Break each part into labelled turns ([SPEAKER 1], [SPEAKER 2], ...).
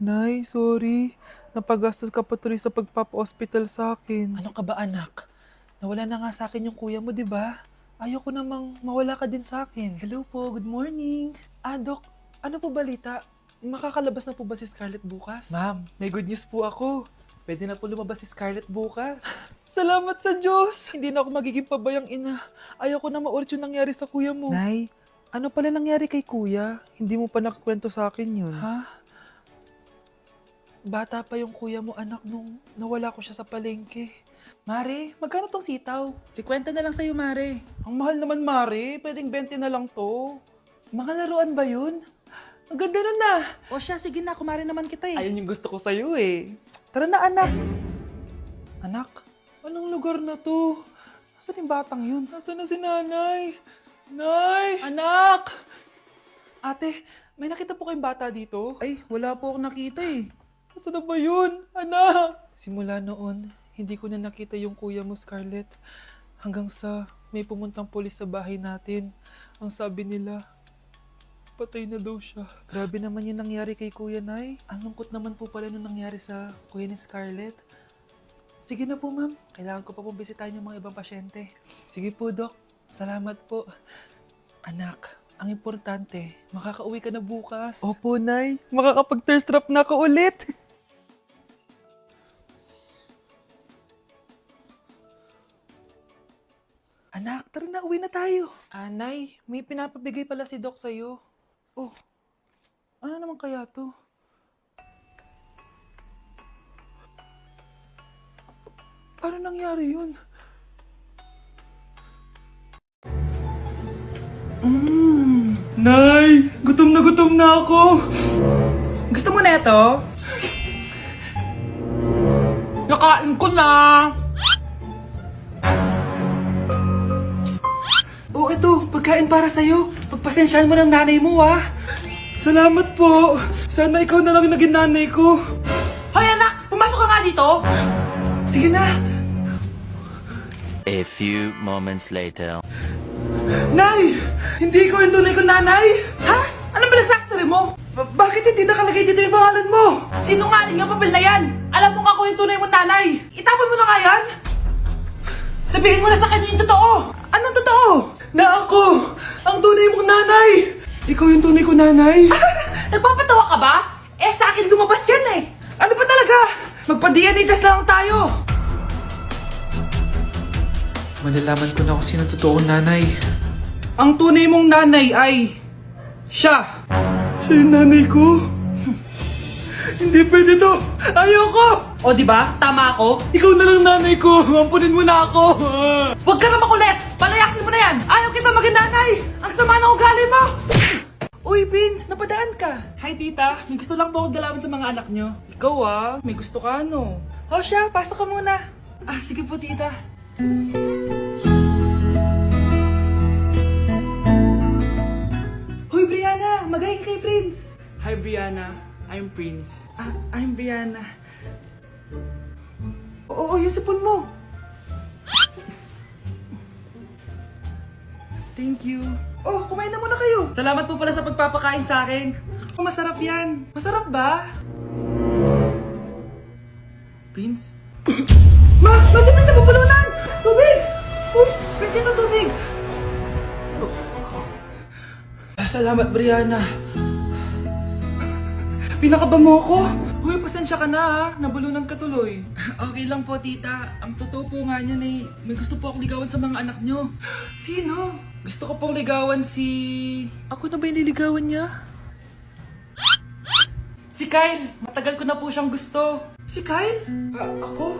[SPEAKER 1] Nay, sorry. Napagastos ka pa tuloy sa pagpapa-hospital sa akin.
[SPEAKER 2] Ano ka ba anak? Nawala na nga sa akin yung kuya mo, di ba? Ayoko namang mawala ka din sa akin.
[SPEAKER 1] Hello po, good morning.
[SPEAKER 2] Dok, ano po balita? Makakalabas na po ba si Scarlett bukas?
[SPEAKER 1] Ma'am, may good news po ako. Pwede na po lumabas si Scarlett bukas.
[SPEAKER 2] Salamat sa Diyos! Hindi na ako magiging pabayang ina. Ayoko na maulit yung nangyari sa kuya mo.
[SPEAKER 1] Nay, ano pala nangyari kay kuya? Hindi mo pa nakakwento sa akin yun.
[SPEAKER 2] Ha? Bata pa yung kuya mo anak nung nawala ko siya sa palengke.
[SPEAKER 1] Mare, magkano tong sitaw?
[SPEAKER 2] 50 na lang sa'yo, Mare.
[SPEAKER 1] Ang mahal naman, Mare. Pwedeng 20 na lang to. Mga laruan ba yun? Ang ganda nun na.
[SPEAKER 2] O siya, sige na, kumare naman kita eh.
[SPEAKER 1] Ayun yung gusto ko sa'yo eh. Tara na, anak. Anak, anong lugar na to? Nasaan yung batang yun? Nasaan na si nanay? Nay!
[SPEAKER 2] Anak!
[SPEAKER 1] Ate, may nakita po kayong bata dito?
[SPEAKER 2] Ay, wala po akong nakita eh.
[SPEAKER 1] Nasaan na ba yun? Anak!
[SPEAKER 2] Simula noon, hindi ko na nakita yung kuya mo, Scarlett. Hanggang sa may pumuntang pulis sa bahay natin. Ang sabi nila, patay na daw siya.
[SPEAKER 1] Grabe naman yung nangyari kay Kuya Nay.
[SPEAKER 2] Ang lungkot naman po pala nung nangyari sa kuya ni Scarlett. Sige na po, ma'am. Kailangan ko pa pong bisitahin yung mga ibang pasyente.
[SPEAKER 1] Sige po, Dok.
[SPEAKER 2] Salamat po. Anak, ang importante, makakauwi ka na bukas.
[SPEAKER 1] Opo, Nay. Makakapag-thirst trap na ako ulit.
[SPEAKER 2] Anak, tara na, uwi na tayo. Nay, may pinapabigay pala si Doc sa'yo.
[SPEAKER 1] Oh, ano naman kaya to? Paano nangyari yun? Nay! Gutom na ako!
[SPEAKER 2] Gusto mo na ito? Nakain ko na!
[SPEAKER 1] Oh, ito, pagkain para sa'yo. Pagpasensyahan mo ng nanay mo, ah. Salamat po. Sana ikaw na lang naging nanay ko.
[SPEAKER 2] Hoy anak, pumasok ka nga dito!
[SPEAKER 1] Sige na.
[SPEAKER 3] A few moments later.
[SPEAKER 1] Nay! Hindi ko yung tunay kong nanay!
[SPEAKER 2] Ha? Anong pinagsasabi mo?
[SPEAKER 1] Bakit hindi nakalagay dito yung pangalan mo?
[SPEAKER 2] Sinungaling ang papel na yan! Alam mo nga ako yung tunay mong nanay! Itapon mo na nga yan! Sabihin mo na sa kanya yung totoo!
[SPEAKER 1] Anong totoo? Na ako! Ang tunay mong nanay! Ikaw yung tunay kong nanay?
[SPEAKER 2] Nagpapatawa ka ba? Eh sa akin lumabas yan eh!
[SPEAKER 1] Ano ba talaga?
[SPEAKER 2] Magpa-DNA test na lang tayo!
[SPEAKER 1] Malalaman ko na kung sino totoong nanay. Ang tunay mong nanay ay... siya! Siya yung nanay ko? Hindi pwede to! Ayoko!
[SPEAKER 2] O di ba? Tama ako?
[SPEAKER 1] Ikaw na lang nanay ko! Ampunin mo na ako!
[SPEAKER 2] Huwag ka na makulit! Palayasin mo na yan! Ayaw kita maging nanay! Ang sama ng ugali mo!
[SPEAKER 1] Uy, Prince! Napadaan ka!
[SPEAKER 2] Hi tita, may gusto lang po akong dalawin sa mga anak nyo.
[SPEAKER 1] Ikaw may gusto ka ano?
[SPEAKER 2] O siya, pasok ka muna. Sige po tita.
[SPEAKER 1] Hoy, Brianna! Magay ka kay Prince!
[SPEAKER 2] Hi Brianna, I'm Prince.
[SPEAKER 1] I'm Brianna. Oo, yung sipon mo! Thank you. Oh, kumain na muna kayo!
[SPEAKER 2] Salamat po pala sa pagpapakain sa akin. Oh, masarap yan. Masarap ba? Prince?
[SPEAKER 1] Si Prince sa pupulunan! Tubig! Uy, Prince, ito tubig!
[SPEAKER 2] Salamat Brianna.
[SPEAKER 1] Pinakaba mo ako?
[SPEAKER 2] Uy, pasensya ka na ha. Nabulunan ka tuloy. Okay lang po tita. Ang totoo po nga niyan eh, may gusto po akong ligawan sa mga anak nyo.
[SPEAKER 1] Sino?
[SPEAKER 2] Gusto ko pong ligawan si...
[SPEAKER 1] Ako na ba yung niligawan niya?
[SPEAKER 2] Si Kyle. Matagal ko na po siyang gusto.
[SPEAKER 1] Si Kyle? Ako?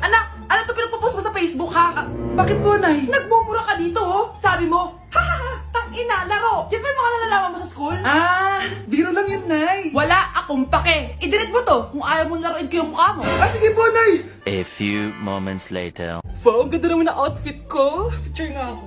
[SPEAKER 2] Anak! Ano to pinagpo-post mo sa Facebook ha?
[SPEAKER 1] Bakit po, Nay?
[SPEAKER 2] Nagmumura ka dito oh! Sabi mo, ha ha ha! Tangina, laro! Yan ba yung mga nalalaman mo sa school?
[SPEAKER 1] Biro lang yun, Nay.
[SPEAKER 2] Wala akong pake! I-delete mo to kung ayaw mong laruin ko yung mukha mo.
[SPEAKER 1] Sige po, Nay.
[SPEAKER 3] A few moments later.
[SPEAKER 2] Wow, ang ganda naman ng outfit ko. Picture nga ako.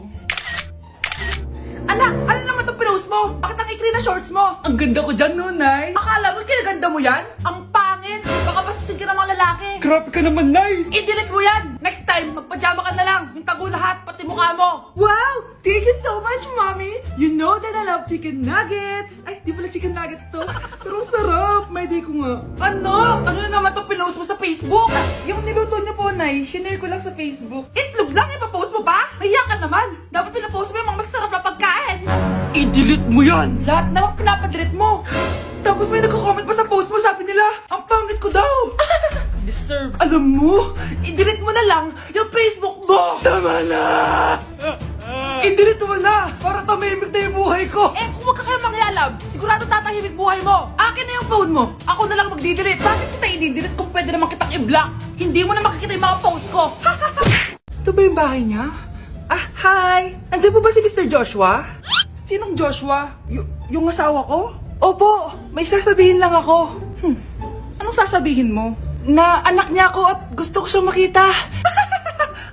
[SPEAKER 2] Anak, ano naman itong pinost mo? Bakit ang ikli na shorts mo?
[SPEAKER 1] Ang ganda ko dyan, no, Nay.
[SPEAKER 2] Akala mo kinaganda mo yan? Ang pangit! Baka bastusin ka ng mga
[SPEAKER 4] lalaki.
[SPEAKER 1] Grabe ka naman, Nay!
[SPEAKER 4] I-delete mo yan! Next time, magpajama ka na lang. Yung tago lahat, pati mukha mo.
[SPEAKER 5] Wow! Thank you so much, Mommy! You know that I love chicken nuggets! Ay, di pala chicken nuggets to. Pero ang sarap! May day ko nga.
[SPEAKER 4] Ano? Ano na naman itong pinost mo sa Facebook?
[SPEAKER 5] Yung niluto niyo po, Nay, shinare ko lang sa Facebook.
[SPEAKER 4] Itlog lang, ipapost mo pa? Hiya ka naman. Dapat pinapost mo yung mga masarap na pagkain.
[SPEAKER 1] I-delete mo yan!
[SPEAKER 4] Lahat na lang pinapadelete mo.
[SPEAKER 5] Tapos may nagko-comment pa sa post mo, sabi nila, ang pangit ko daw!
[SPEAKER 4] Deserve.
[SPEAKER 5] Alam mo, i-delete mo na lang yung Facebook mo!
[SPEAKER 1] Tama na!
[SPEAKER 5] I-delete mo na! Para tumimik na yung buhay ko!
[SPEAKER 4] Eh, kung wag ka kayo mangyalab, sigurado tatahimik buhay mo.
[SPEAKER 5] Akin na yung phone mo!
[SPEAKER 4] Ako na lang magdi-delete. Bakit kita i-delete kung pwede naman kitang i-block? Hindi mo na makikita yung mga post ko.
[SPEAKER 5] Ito ba yung bahay niya? Ah, hi! Andiyan po ba si Mr. Joshua? Sinong Joshua? Yung asawa ko? Opo, may sasabihin lang ako. Anong sasabihin mo? Na anak niya ako at gusto ko siyang makita.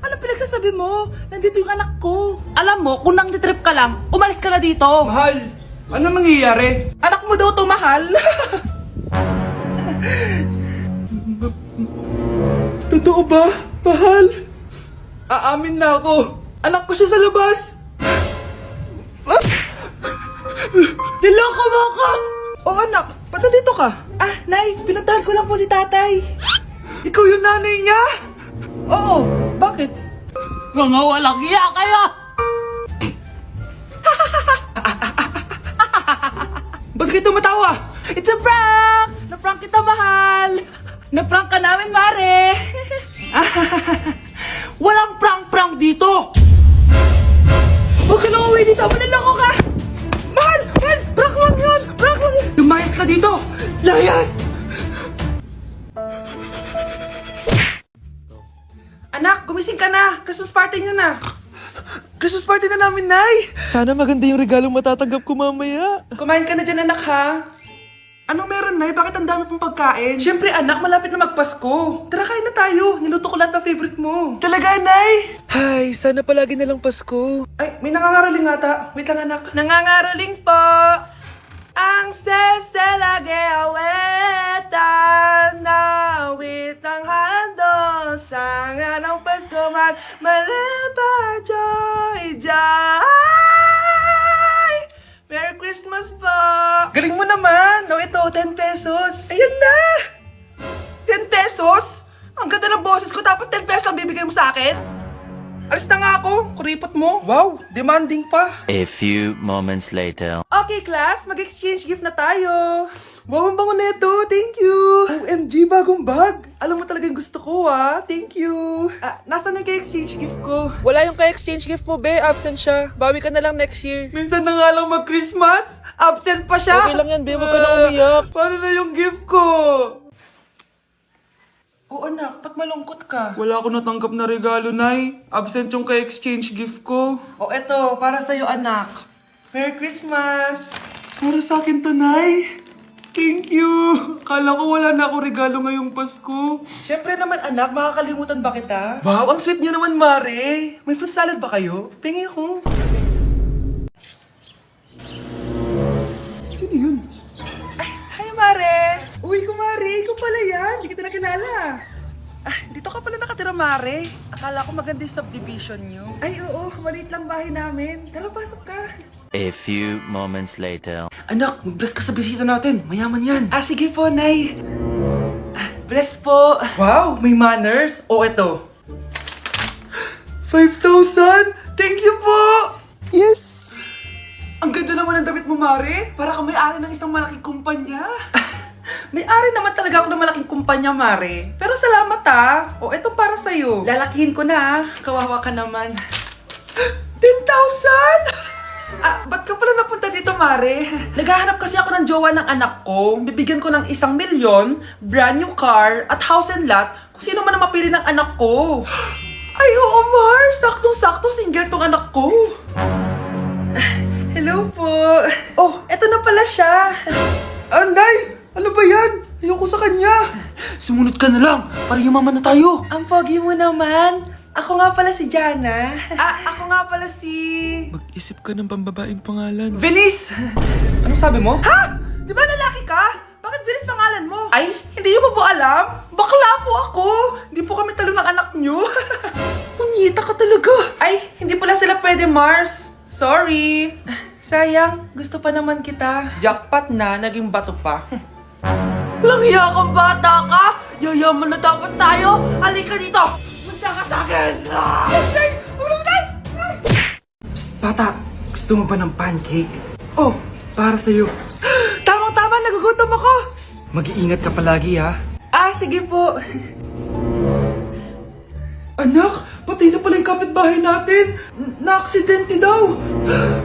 [SPEAKER 5] Anong pinagsasabi mo? Nandito yung anak ko.
[SPEAKER 4] Alam mo, kung nang trip ka lang, umalis ka na dito.
[SPEAKER 1] Mahal, ano mangyayari?
[SPEAKER 5] Anak mo daw to, mahal.
[SPEAKER 1] Totoo ba? Mahal? Aamin na ako. Anak ko siya sa labas.
[SPEAKER 5] Niloko mo ako! Oo, anak. Ba't nandito ka? Ah, Nay, pinuntahan ko lang po si tatay.
[SPEAKER 1] Ikaw yung nanay niya?
[SPEAKER 5] Oo, bakit?
[SPEAKER 4] Mga walang iya kayo!
[SPEAKER 5] Ba't kayo tumatawa?
[SPEAKER 4] It's a prank! Na-prank kita, mahal! Na-prank ka namin, Mare! Walang prank-prank dito!
[SPEAKER 5] Huwag ka lang uwi dito, manaloko ka! Mahal! Mahal! Prank lang yun! Prank lang yun! Lumayas ka dito! Layas! Anak, gumising ka na! Christmas party niyo na! Christmas party na namin, Nay!
[SPEAKER 2] Sana maganda yung regalong matatanggap ko mamaya.
[SPEAKER 5] Kumain ka na dyan, anak, ha? Anong meron, Nay? Bakit ang dami pong pagkain? Siyempre, anak, malapit na magpasko. Tara, kain na tayo. Niluto ko lahat ng favorite mo. Talaga, Nay?
[SPEAKER 2] Hay, sana palagi na lang Pasko.
[SPEAKER 5] Ay, may nangangaraling ata. Wait lang, anak. Nangangaraling po. Ang seselage awetan na witang hando sa nga ng Pasko magmalaba joy joy. Merry Christmas po! Galing mo naman! O ito, 10 pesos. Ayan na! 10 pesos? Ang ganda ng boses ko tapos 10 pesos lang bibigay mo sa akin? Alis na nga ako, kuripot mo. Wow, demanding pa.
[SPEAKER 3] A few moments later.
[SPEAKER 5] Okay, class, mag-exchange gift na tayo. Wow, ang bango neto. Thank you. OMG, bagong bag. Alam mo talagang gusto ko, ah. Thank you. Nasaan na exchange gift ko?
[SPEAKER 2] Wala yung ka-exchange gift mo, be. Absent siya. Bawi ka na lang next year.
[SPEAKER 5] Minsan na nga lang mag-Christmas. Absent pa siya.
[SPEAKER 2] Okay lang yan, be. Huwag ka na umiyak.
[SPEAKER 5] Paano na yung gift ko? Oo, anak. Ba't malungkot ka?
[SPEAKER 1] Wala ako natanggap na regalo, Nay. Absent yung ka-exchange gift ko.
[SPEAKER 5] O eto, para sa'yo, anak. Merry Christmas! Para sa akin to, Nay.
[SPEAKER 1] Thank you. Kala ko wala na ako regalo ngayong Pasko.
[SPEAKER 5] Siyempre naman, anak, makakalimutan ba kita? Wow, ang sweet niyo naman, Mare. May fruit salad ba kayo? Pingi ako. Sino yun? Ay, hi, Mare. Uy, kumare. Ikaw pala yan. Hindi kita nakilala. Ah, dito ka pala nakatira, Mare. Akala ko maganda yung subdivision niyo. Ay, oo. Maliit lang bahay namin. Tara, pasok ka.
[SPEAKER 3] A few moments later.
[SPEAKER 5] Anak, mag-bless ka sa bisita natin. Mayaman yan. Ah, sige po, Nay. Bless po. Wow, may manners. O, eto. 5,000? Thank you po!
[SPEAKER 2] Yes!
[SPEAKER 5] Ang ganda naman ng damit mo, Mare. Para kang may-ari ng isang malaking kumpanya. May-ari naman talaga ako ng malaking kumpanya, Mare. Pero salamat, ah. O, etong para sa'yo. Lalakihin ko na, ah. Kawawa ka naman. 10,000? Ba't ka pala napunta dito, Mare? Naghahanap kasi ako ng jowa ng anak ko. Bibigyan ko ng 1 milyon, brand new car, at house and lot kung sino man ang mapili ng anak ko. Ay, oo, Mar! Saktong-sakto, single tong anak ko. Hello po. Oh, eto na pala siya.
[SPEAKER 1] Anday! Ano ba yan? Ayoko sa kanya.
[SPEAKER 5] Sumunod ka na lang, para yumaman na tayo. Ang pogi mo naman. Ako nga pala si Jana. Ako nga pala si...
[SPEAKER 2] Mag-isip ka ng pambabaeng pangalan.
[SPEAKER 5] Venice! Ano sabi mo? Ha? Di ba lalaki ka? Bakit Venice pangalan mo? Ay, hindi mo po alam? Bakla po ako! Hindi po kami talo ng anak nyo. Punyita ka talaga. Ay, hindi pala sila pwede, Mars. Sorry. Sayang, gusto pa naman kita. Jackpot na, naging bato pa. Langya kang bata ka! Yayaman na dapat tayo! Halika dito! Punta ka sa akin! Ay! Ulo mo tayo! Psst, bata! Gusto mo ba ng pancake? Oh, para sa'yo. Tamang-tama, nagugutom ako! Mag-iingat ka palagi, ha? Ah, sige po. Anak, patay na pala yung kapitbahay natin. Na-aksidente daw.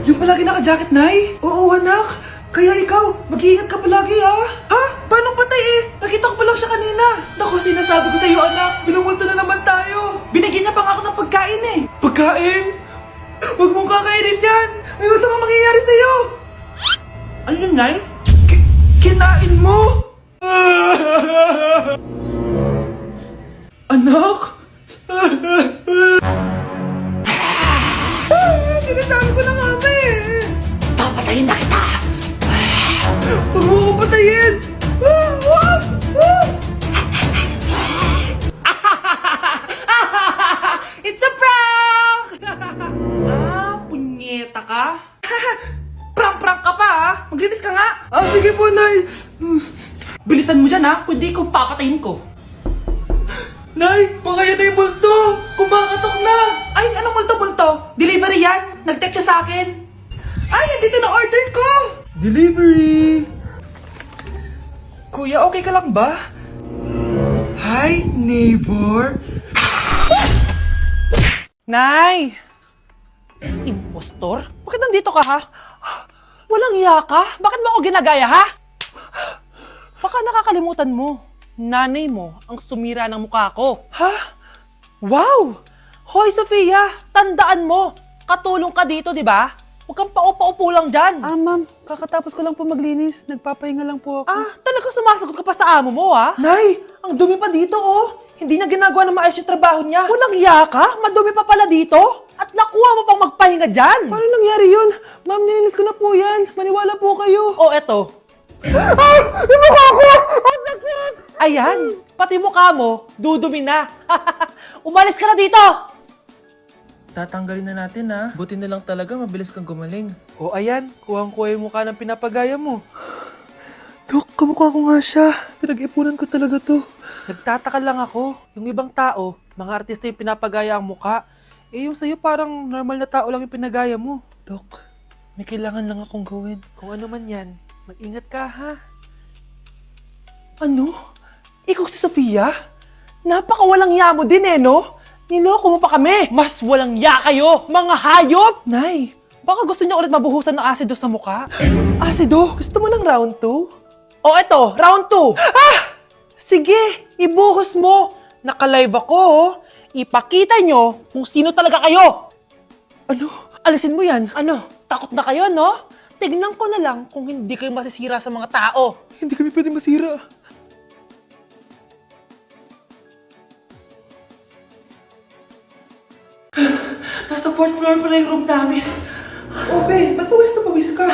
[SPEAKER 5] Yung palagi naka-jacket, Nay? Oo, anak. Kaya ikaw, mag-iingat ka palagi, ha? Ha? Paano patay eh? Nakita ko pa lang siya kanina. Naku, sinasabi ko sa'yo, anak. Binumulto na naman tayo. Binigyan niya pa nga ako ng pagkain eh. Pagkain? Huwag mong kakainin yan. May masama mangyayari sa'yo. Ano yun, Nay? Kinain mo? Anak? Sinasabi ko na nga ba eh. Papatayin na kita. Huwag mo ko patayin. Huwag!
[SPEAKER 4] It's a prank!
[SPEAKER 5] Punyeta ka? Prank-prank ka pa ha? Maglinis ka nga. Ah, sige po, Nay.
[SPEAKER 4] Bilisan mo dyan ha, kundi kung papatayin ko.
[SPEAKER 5] Nay, baka yan na yung multo. Kumakatok na. Ay, anong multo-multo? Delivery yan. Nag-text siya sa akin. Ay, nandito na order ko. Delivery. Kuya, okay ka lang ba? Hi, neighbor.
[SPEAKER 6] Nay! Impostor? Bakit nandito ka, ha? Walang iya ka? Bakit mo ako ginagaya, ha? Baka nakakalimutan mo. Nanay mo ang sumira ng mukha ko.
[SPEAKER 5] Ha?
[SPEAKER 6] Wow! Hoy, Sofia! Tandaan mo! Katulong ka dito, di ba? Huwag kang paupa-upo lang dyan.
[SPEAKER 2] Ma'am, kakatapos ko lang po maglinis. Nagpapahinga lang po ako.
[SPEAKER 6] Talaga sumasagot ka pa sa amo mo, ha?
[SPEAKER 2] Nay, ang dumi pa dito, oh. Hindi niya ginagawa na maayos yung trabaho niya.
[SPEAKER 6] Walang iya ka? Madumi pa pala dito? At nakuha mo pang magpahinga dyan.
[SPEAKER 2] Paano nangyari yun? Ma'am, nilinis ko na po yan. Maniwala po kayo.
[SPEAKER 6] O, eto. Ayan, pati mukha mo, dudumi na. Umalis ka na dito!
[SPEAKER 2] Tatanggalin na natin, ha. Buti na lang talaga, mabilis kang gumaling. O, ayan. Kuhang-kuha yung mukha ng pinapagaya mo. Dok, kamukha ko nga siya. Pinag-ipunan ko talaga to. Nagtataka lang ako. Yung ibang tao, mga artista yung pinapagaya ang mukha. Eh, yung sa'yo parang normal na tao lang yung pinagaya mo. Dok, may kailangan lang akong gawin. Kung ano man yan, mag-ingat ka, ha?
[SPEAKER 6] Ano? Ikaw si Sofia? Napakawalang ya mo din no? Niloko mo pa kami! Mas walang ya kayo, mga hayop!
[SPEAKER 2] Nay,
[SPEAKER 6] Baka gusto niyo ulit mabuhusan ng asido sa mukha?
[SPEAKER 2] asido, gusto mo ng round 2?
[SPEAKER 6] O eto, round 2! Sige, ibuhos mo! Naka-live ako, oh. Ipakita nyo kung sino talaga kayo!
[SPEAKER 2] Ano?
[SPEAKER 6] Alisin mo yan. Ano? Takot na kayo, no? Tignan ko na lang kung hindi kayo masisira sa mga tao.
[SPEAKER 2] Hindi kami pwede masira.
[SPEAKER 5] Nasa 4th floor pala yung room namin. Oh, babe, ba't pawis na pawis ka?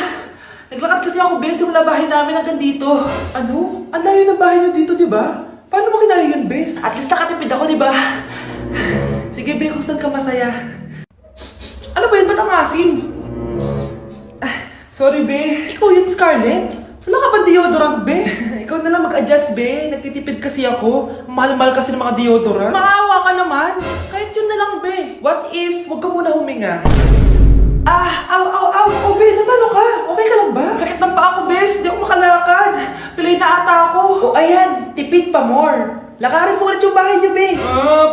[SPEAKER 5] Naglakad kasi ako, Bes, yung bahay namin hanggang dito. Ano? Ang layo ng bahay niyo dito, di ba? Paano mo kinaya yun, Bes? At least nakatipid ako, di ba? Sige, Be, kung saan ka masaya. Ano ba yun? Ba't ang asim? Sorry, Be. Ikaw yun, Scarlett? Wala ka ba deodorant, Be? Ikaw na lang mag-adjust, Be. Nagtitipid kasi ako. Mahal-mahal kasi ng mga deodorant. Maawa ka naman. Kahit yun na lang, Be. What if, wag ka muna huminga? Oh, Be, namalo ka? Okay ka lang ba? Sakit ng paa ko, Bes. Di ako makalakad. Pilay na ata ako. O, ayan. Tipid pa more. Lakarin mo ulit yung bahay niyo, Be.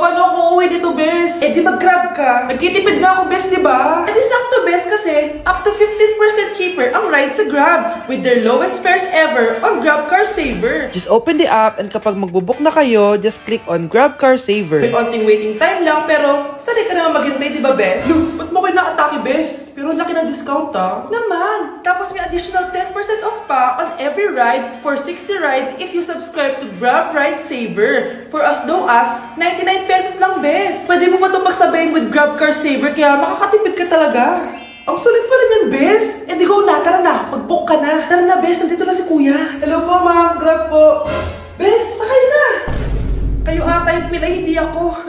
[SPEAKER 5] Paano ako uuwi dito, Bes? Eh, di mag-grab ka. Nagtitipid nga ako, Bes, di ba? Eh, di sakto, Bes, kasi up to 15% cheaper ang ride sa Grab with their lowest fares ever on Grab Car Saver. Just open the app and kapag magbubook na kayo, just click on Grab Car Saver. May onting waiting time lang, pero sanay ka naman maghintay, di ba, Bes? Look, ba't mo kayo na-atake, Bes? Pero ang laki ng discount, ah. Naman. Tapos may additional 10% off pa on every ride for 60 rides if you subscribe to Grab Ride Saver. For as low as 99 pesos lang, Bes. Pwede mo ba itong magsabayin with Grab Car Saver kaya makakatipid ka talaga. Ang sulit pala niyan, Bes. Eh di go na, tara na. Mag-book ka na. Tara na, Bes. Nandito na si Kuya. Hello po, ma'am. Grab po. Bes, sakay na. Kayo ata yung pilay, hindi ako.